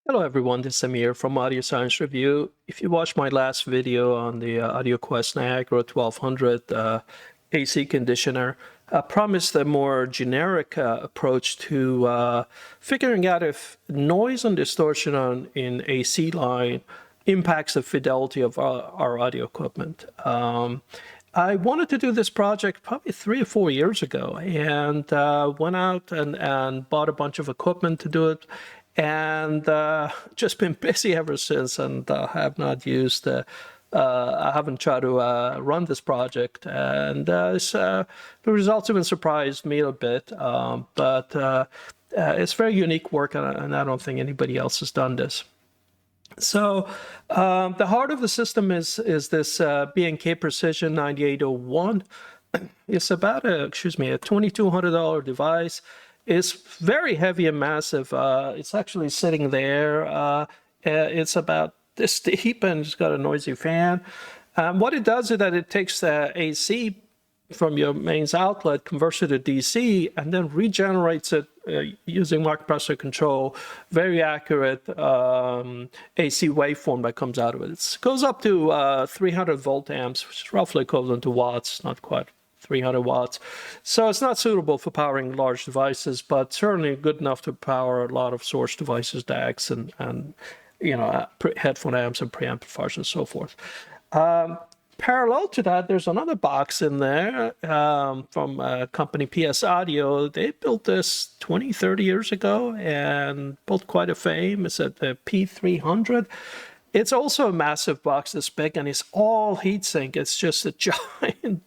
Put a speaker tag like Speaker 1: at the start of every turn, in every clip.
Speaker 1: Hello everyone, this is Amir from Audio Science Review. If you watched my last video on the AudioQuest Niagara 1200 AC conditioner, I promised a more generic approach to figuring out if noise and distortion in AC line impacts the fidelity of our audio equipment. I wanted to do this project probably 3 or 4 years ago and went out and bought a bunch of equipment to do it, and just been busy ever since, and have not used I haven't tried to run this project, and the results even surprised me a bit, but it's very unique work, and I don't think anybody else has done this. So the heart of the system is this B&K Precision 9801. It's about a $2,200 device. It's very heavy and massive. It's actually sitting there. It's about this deep, and it's got a noisy fan. What it does is that it takes the AC from your mains outlet, converts it to DC, and then regenerates it using microprocessor control. Very accurate AC waveform that comes out of it. It goes up to 300 volt amps, which is roughly equivalent to watts, not quite 300 watts. So it's not suitable for powering large devices, but certainly good enough to power a lot of source devices, DACs, and headphone amps and preamplifiers and so forth. Parallel to that, there's another box in there from company PS Audio. They built this 20, 30 years ago and built quite a fame. It's at the P300. It's also a massive box this big, and it's all heatsink. It's just a giant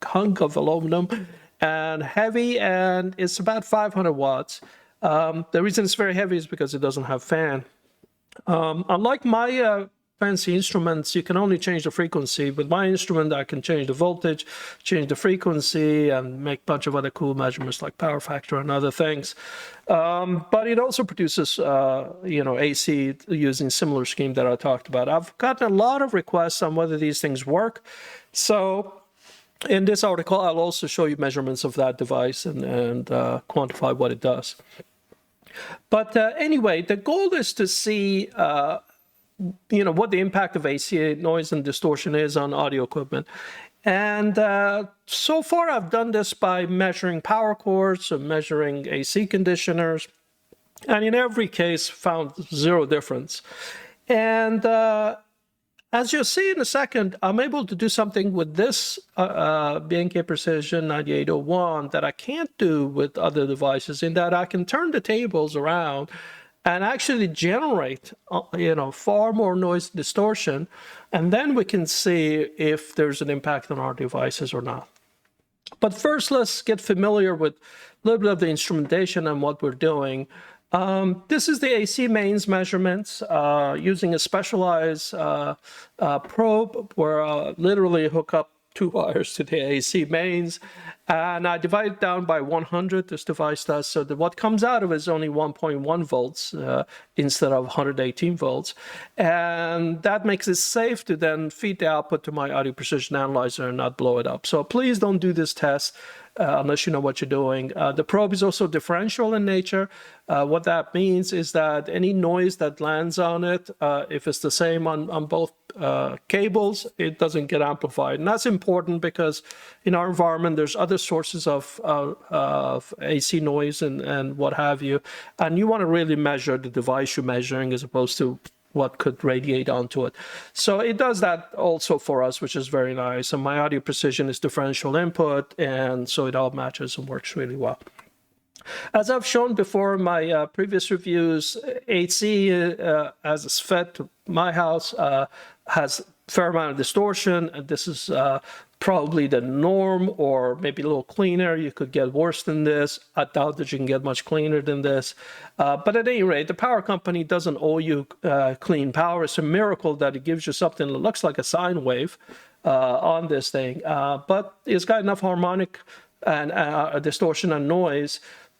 Speaker 1: hunk of aluminum and heavy, and it's about 500 watts. The reason it's very heavy is because it doesn't have fan. Unlike my fancy instruments, you can only change the frequency. With my instrument, I can change the voltage, change the frequency, and make a bunch of other cool measurements like power factor and other things. But it also produces, AC using similar scheme that I talked about. I've gotten a lot of requests on whether these things work. So in this article, I'll also show you measurements of that device and quantify what it does. But anyway, the goal is to see what the impact of AC noise and distortion is on audio equipment. And so far I've done this by measuring power cords and measuring AC conditioners, and in every case found zero difference. And as you'll see in a second, I'm able to do something with this B&K Precision 9801 that I can't do with other devices, in that I can turn the tables around and actually generate, far more noise distortion, and then we can see if there's an impact on our devices or not. But first, let's get familiar with a little bit of the instrumentation and what we're doing. This is the AC mains measurements using a specialized probe where I literally hook up 2 wires to the AC mains, and I divide it down by 100, this device does, so that what comes out of it is only 1.1 volts instead of 118 volts. And that makes it safe to then feed the output to my audio precision analyzer and not blow it up. So please don't do this test unless you know what you're doing. The probe is also differential in nature. What that means is that any noise that lands on it, if it's the same on both cables, it doesn't get amplified. And that's important because in our environment, there's other sources of AC noise and what have you. And you want to really measure the device you're measuring as opposed to what could radiate onto it. So it does that also for us, which is very nice. And my audio precision is differential input, and so it all matches and works really well. As I've shown before in my previous reviews, AC, as it's fed to my house, has a fair amount of distortion. And this is probably the norm, or maybe a little cleaner. You could get worse than this. I doubt that you can get much cleaner than this. But at any rate, the power company doesn't owe you clean power. It's a miracle that it gives you something that looks like a sine wave on this thing. But it's got enough harmonic and distortion and noise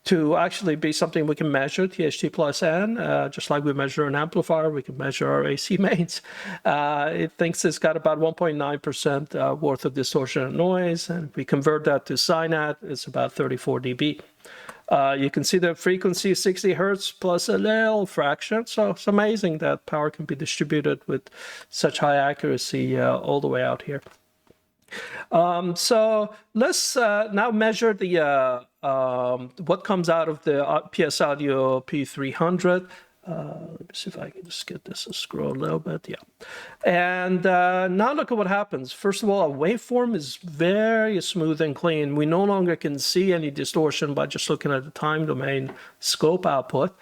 Speaker 1: to actually be something we can measure, THT plus N, just like we measure an amplifier, we can measure our AC mains. It thinks it's got about 1.9% worth of distortion and noise, and if we convert that to SINAT, it's about 34 dB. You can see the frequency 60 hertz plus a little fraction. So it's amazing that power can be distributed with such high accuracy all the way out here. So let's now measure the what comes out of the PS Audio P300. Let me see if I can just get this to scroll a little bit. Yeah. And now look at what happens. First of all, our waveform is very smooth and clean. We no longer can see any distortion by just looking at the time domain scope output.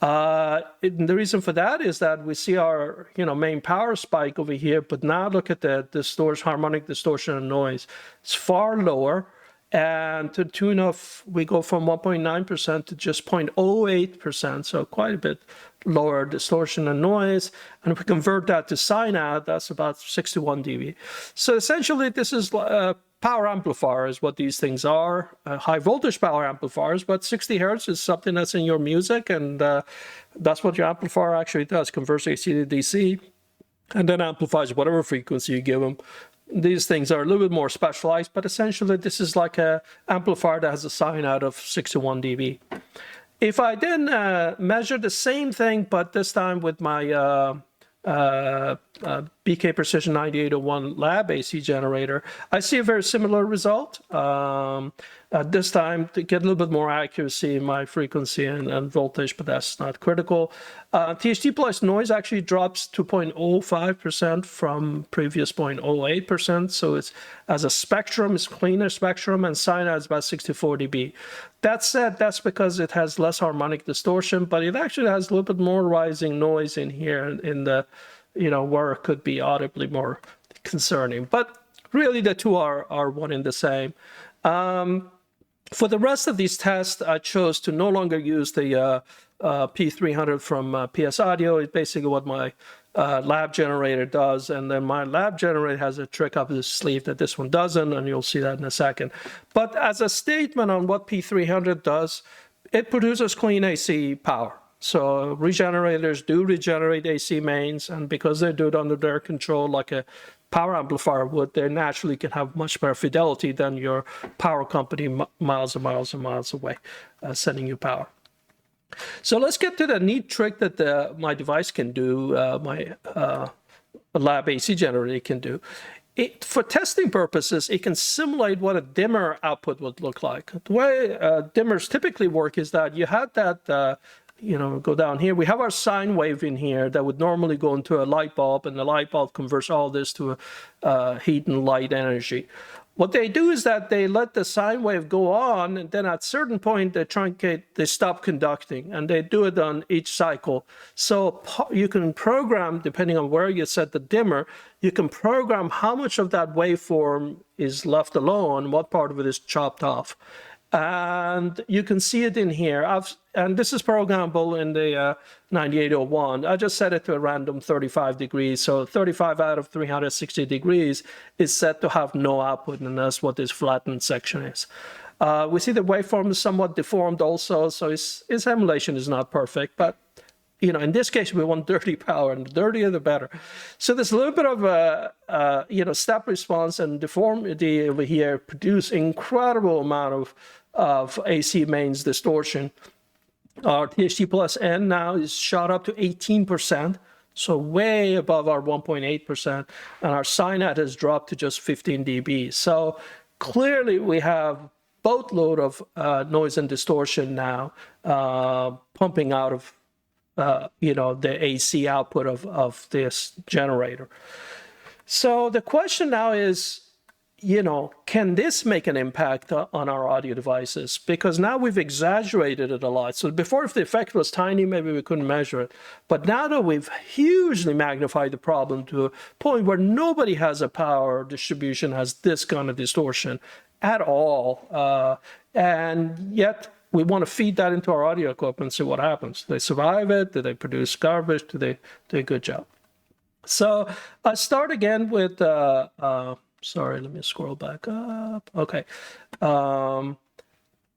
Speaker 1: The reason for that is that we see our main power spike over here, but now look at the distortion, harmonic distortion and noise. It's far lower. And to the tune of, we go from 1.9% to just 0.08%, so quite a bit lower distortion and noise. And if we convert that to sine out, that's about 61 dB. So essentially, this is power amplifier is what these things are, high voltage power amplifiers, but 60 hertz is something that's in your music, and that's what your amplifier actually does, converts AC to DC, and then amplifies whatever frequency you give them. These things are a little bit more specialized, but essentially this is like an amplifier that has a sine out of 61 dB. If I then measure the same thing, but this time with my BK Precision 9801 lab AC generator, I see a very similar result. This time to get a little bit more accuracy in my frequency and voltage, but that's not critical. THD plus noise actually drops to 0.05% from previous 0.08%. So it's, as a spectrum, it's cleaner spectrum, and sine out is about 64 dB. That said, that's because it has less harmonic distortion, but it actually has a little bit more rising noise in here in the, where it could be audibly more concerning. But really the two are one and the same. For the rest of these tests, I chose to no longer use the P300 from PS Audio. It's basically what my lab generator does, and then my lab generator has a trick up his sleeve that this one doesn't, and you'll see that in a second. But as a statement on what P300 does, it produces clean AC power. So regenerators do regenerate AC mains, and because they do it under their control like a power amplifier would, they naturally can have much better fidelity than your power company miles and miles and miles away sending you power. So let's get to the neat trick that my device can do, my lab AC generator can do. For testing purposes, it can simulate what a dimmer output would look like. The way dimmers typically work is that you have that go down here. We have our sine wave in here that would normally go into a light bulb, and the light bulb converts all this to heat and light energy. What they do is that they let the sine wave go on, and then at a certain point they truncate, they stop conducting, and they do it on each cycle. So you can program, depending on where you set the dimmer, you can program how much of that waveform is left alone, what part of it is chopped off. And you can see it in here. And this is programmable in the 9801. I just set it to a random 35 degrees. So 35 out of 360 degrees is set to have no output, and that's what this flattened section is. We see the waveform is somewhat deformed also, so its emulation is not perfect. But in this case, we want dirty power, and the dirtier the better. So there's a little bit of a step response and deformity over here produce incredible amount of AC mains distortion. Our THD plus N now is shot up to 18%, so way above our 1.8%, and our sine out has dropped to just 15 dB. So clearly we have boatload of noise and distortion now pumping out of the AC output of this generator. So the question now is, can this make an impact on our audio devices? Because now we've exaggerated it a lot. So before, if the effect was tiny, maybe we couldn't measure it. But now that we've hugely magnified the problem to a point where nobody has a power distribution has this kind of distortion at all, and yet we want to feed that into our audio equipment and see what happens. Do they survive it? Do they produce garbage? Do they do a good job? So I start again with, sorry, let me scroll back up. Okay.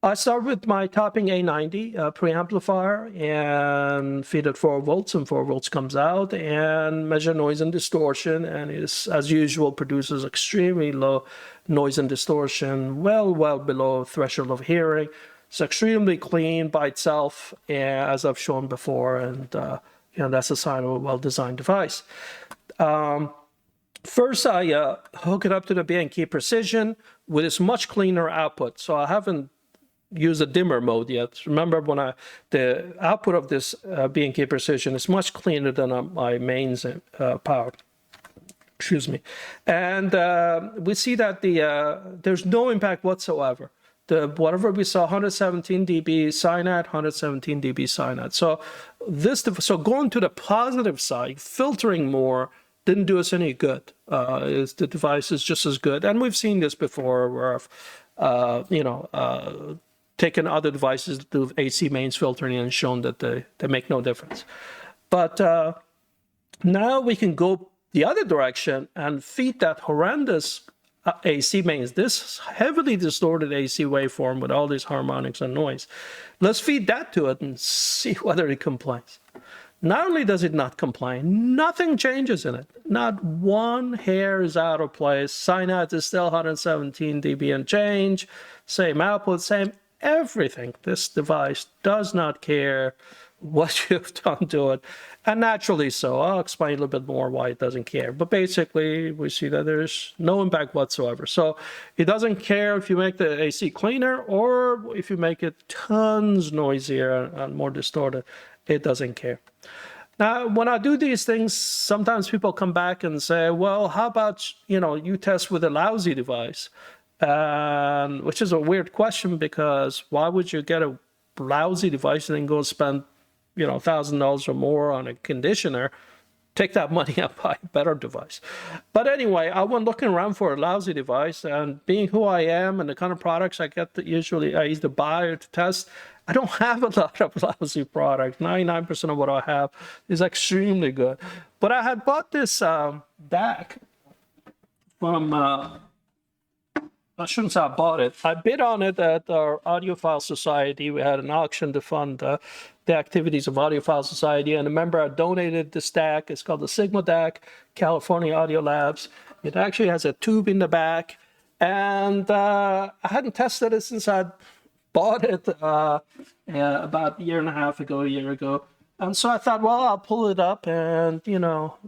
Speaker 1: I start with my topping A90 preamplifier and feed it 4 volts, and 4 volts comes out, and measure noise and distortion, and is, as usual, produces extremely low noise and distortion, well below threshold of hearing. It's extremely clean by itself, as I've shown before, and that's a sign of a well-designed device. First, I hook it up to the B&K Precision with its much cleaner output. So I haven't used a dimmer mode yet. Remember, when the output of this B&K Precision is much cleaner than my mains power. Excuse me. And we see that there's no impact whatsoever. Whatever we saw, 117 dB SINAD, 117 dB SINAD. So going to the positive side, filtering more didn't do us any good. The device is just as good. And we've seen this before where I've, taken other devices to do AC mains filtering and shown that they make no difference. But now we can go the other direction and feed that horrendous AC mains, this heavily distorted AC waveform with all these harmonics and noise. Let's feed that to it and see whether it complains. Not only does it not complain, nothing changes in it. Not one hair is out of place. SINAD is still 117 dB and change. Same output, same everything. This device does not care what you've done to it. And naturally so. I'll explain a little bit more why it doesn't care. But basically, we see that there's no impact whatsoever. So it doesn't care if you make the AC cleaner or if you make it tons noisier and more distorted. It doesn't care. Now, when I do these things, sometimes people come back and say, well, how about, you test with a lousy device? Which is a weird question, because why would you get a lousy device and then go spend $1,000 or more on a conditioner? Take that money and buy a better device. But anyway, I went looking around for a lousy device, and being who I am and the kind of products I get that usually I either buy or to test, I don't have a lot of lousy products. 99% of what I have is extremely good. But I had bought this DAC from, I shouldn't say I bought it. I bid on it at our Audiophile Society. We had an auction to fund the activities of Audiophile Society. And remember, I donated this DAC. It's called the Sigma DAC, California Audio Labs. It actually has a tube in the back. And I hadn't tested it since I bought it about a year ago. And so I thought, well, I'll pull it up and,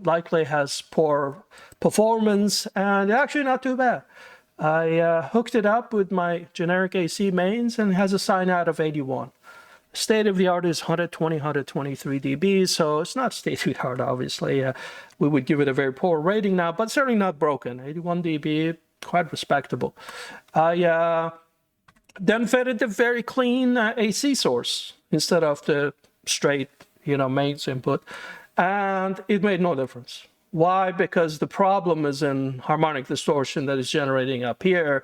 Speaker 1: likely has poor performance. And actually not too bad. I hooked it up with my generic AC mains and it has a SINAD of 81. State of the art is 120, 123 dB, so it's not state of the art, obviously. We would give it a very poor rating now, but certainly not broken. 81 dB, quite respectable. I then fed it a very clean AC source instead of the straight, mains input, and it made no difference. Why? Because the problem is in harmonic distortion that is generating up here.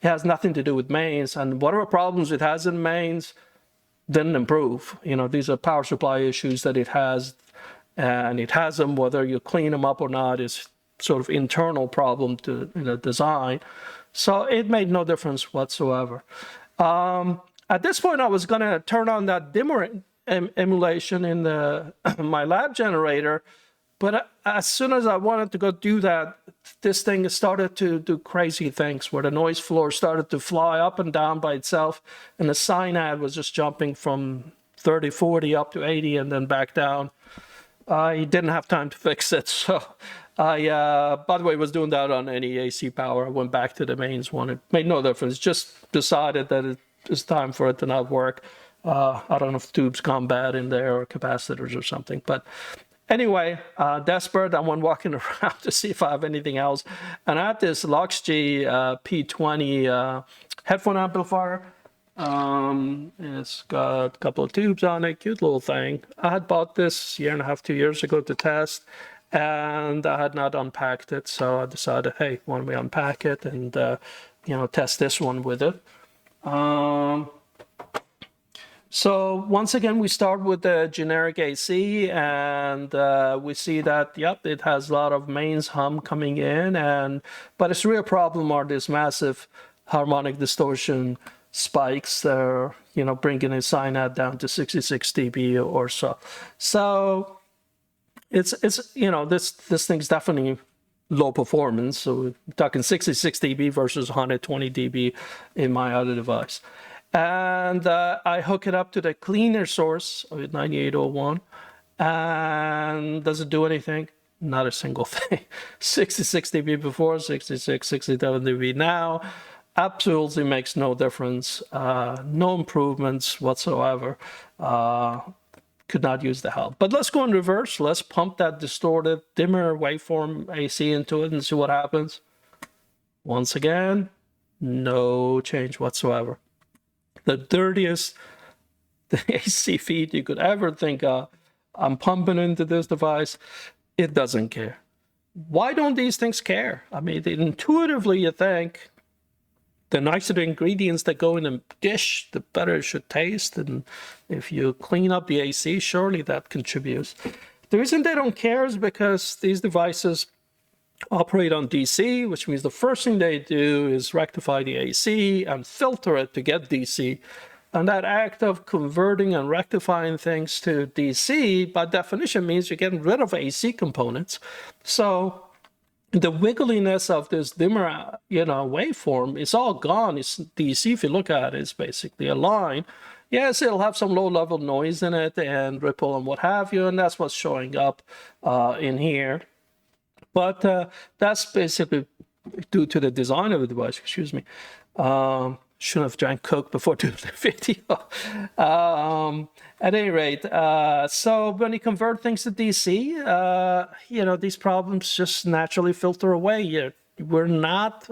Speaker 1: It has nothing to do with mains, and whatever problems it has in mains didn't improve. These are power supply issues that it has, and it has them whether you clean them up or not is sort of internal problem to design. So it made no difference whatsoever. At this point, I was going to turn on that dimmer emulation in my lab generator. But as soon as I wanted to go do that, this thing started to do crazy things where the noise floor started to fly up and down by itself. And the SINAD was just jumping from 30, 40 up to 80 and then back down. I didn't have time to fix it. So I, by the way, was doing that on any AC power. I went back to the mains one. It made no difference. Just decided that it was time for it to not work. I don't know if tubes gone bad in there or capacitors or something. But anyway, desperate, I went walking around to see if I have anything else. And I had this Luxg P20 headphone amplifier. It's got a couple of tubes on it, cute little thing. I had bought this 1.5, 2 years ago to test, and I had not unpacked it. So I decided, hey, why don't we unpack it and, test this one with it. So once again, we start with the generic AC, and we see that, yep, it has a lot of mains hum coming in, but its real problem are this massive harmonic distortion spikes that are, bringing its SINAD down to 66 dB or so. So it's this thing's definitely low performance. So we're talking 66 dB versus 120 dB in my other device. And I hook it up to the cleaner source of 9801. And does it do anything? Not a single thing. 66 dB before, 66, 67 dB now. Absolutely makes no difference. No improvements whatsoever. Could not use the help. But let's go in reverse. Let's pump that distorted, dimmer waveform AC into it and see what happens. Once again, no change whatsoever. The dirtiest AC feed you could ever think of. I'm pumping into this device. It doesn't care. Why don't these things care? I mean, intuitively you think the nicer the ingredients that go in a dish, the better it should taste. And if you clean up the AC, surely that contributes. The reason they don't care is because these devices operate on DC, which means the first thing they do is rectify the AC and filter it to get DC. And that act of converting and rectifying things to DC, by definition, means you're getting rid of AC components. So the wiggliness of this dimmer, waveform is all gone. It's DC, if you look at it, it's basically a line. Yes, it'll have some low-level noise in it and ripple and what have you, and that's what's showing up in here. But that's basically due to the design of the device, excuse me. Shouldn't have drank Coke before doing the video. At any rate, so when you convert things to DC, these problems just naturally filter away. We're not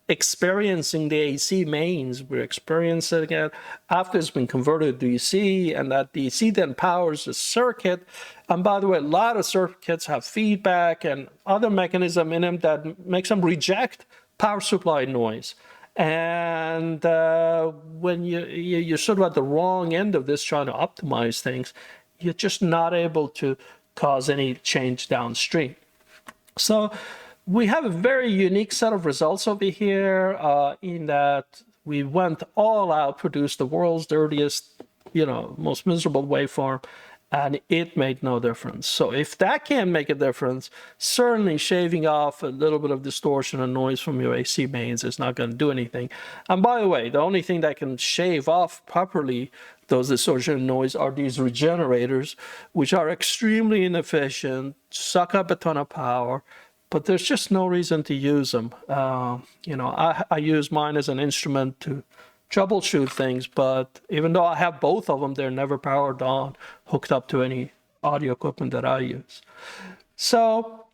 Speaker 1: experiencing the AC mains. We're experiencing it after it's been converted to DC, and that DC then powers the circuit. And by the way, a lot of circuits have feedback and other mechanism in them that makes them reject power supply noise. And when you're sort of at the wrong end of this trying to optimize things, you're just not able to cause any change downstream. So we have a very unique set of results over here in that we went all out, produced the world's dirtiest, most miserable waveform, and it made no difference. So if that can't make a difference, certainly shaving off a little bit of distortion and noise from your AC mains is not going to do anything. And by the way, the only thing that can shave off properly those distortion and noise are these regenerators, which are extremely inefficient, suck up a ton of power, but there's just no reason to use them. I use mine as an instrument to troubleshoot things, but even though I have both of them, they're never powered on, hooked up to any audio equipment that I use. So,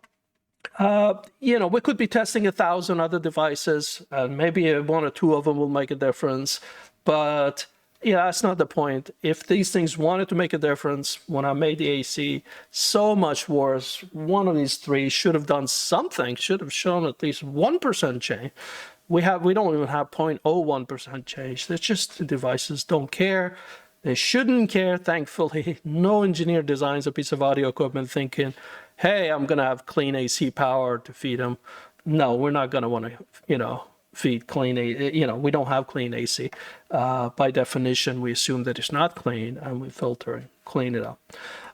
Speaker 1: we could be testing 1,000 other devices, and maybe one or two of them will make a difference, but that's not the point. If these things wanted to make a difference, when I made the AC so much worse, one of these three should have done something, should have shown at least 1% change. We don't even have 0.01% change. That's just the devices don't care. They shouldn't care, thankfully. No engineer designs a piece of audio equipment thinking, hey, I'm going to have clean AC power to feed them. No, we're not going to want to, feed clean, we don't have clean AC. By definition, we assume that it's not clean, and we filter and clean it up.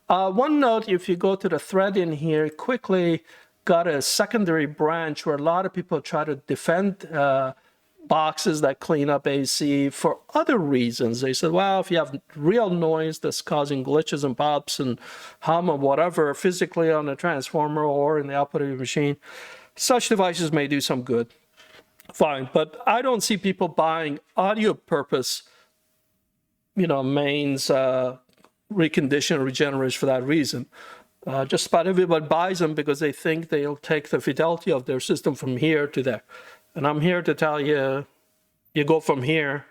Speaker 1: One note, if you go to the thread in here, quickly got a secondary branch where a lot of people try to defend boxes that clean up AC for other reasons. They said, well, if you have real noise that's causing glitches and pops and hum or whatever physically on a transformer or in the output of your machine, such devices may do some good. Fine, but I don't see people buying audio purpose, mains, recondition, regenerators for that reason. Just about everybody buys them because they think they'll take the fidelity of their system from here to there. And I'm here to tell you, you go from here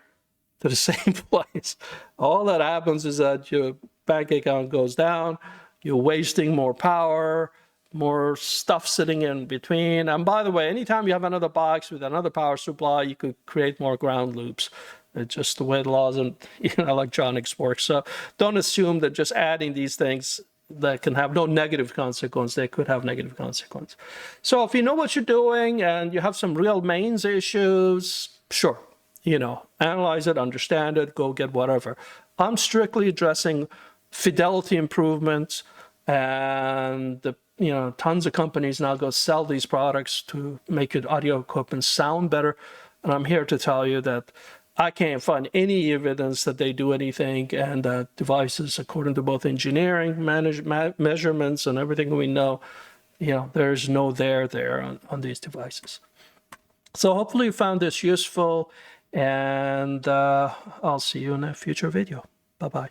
Speaker 1: to the same place. All that happens is that your bank account goes down, you're wasting more power, more stuff sitting in between. And by the way, anytime you have another box with another power supply, you could create more ground loops. It's just the way the laws in electronics work. So don't assume that just adding these things that can have no negative consequence, they could have negative consequence. So if you know what you're doing and you have some real mains issues, sure, analyze it, understand it, go get whatever. I'm strictly addressing fidelity improvements, and tons of companies now go sell these products to make your audio equipment sound better. And I'm here to tell you that I can't find any evidence that they do anything, and devices, according to both engineering, measurements, and everything we know, there's no there on these devices. So hopefully you found this useful, and I'll see you in a future video. Bye-bye.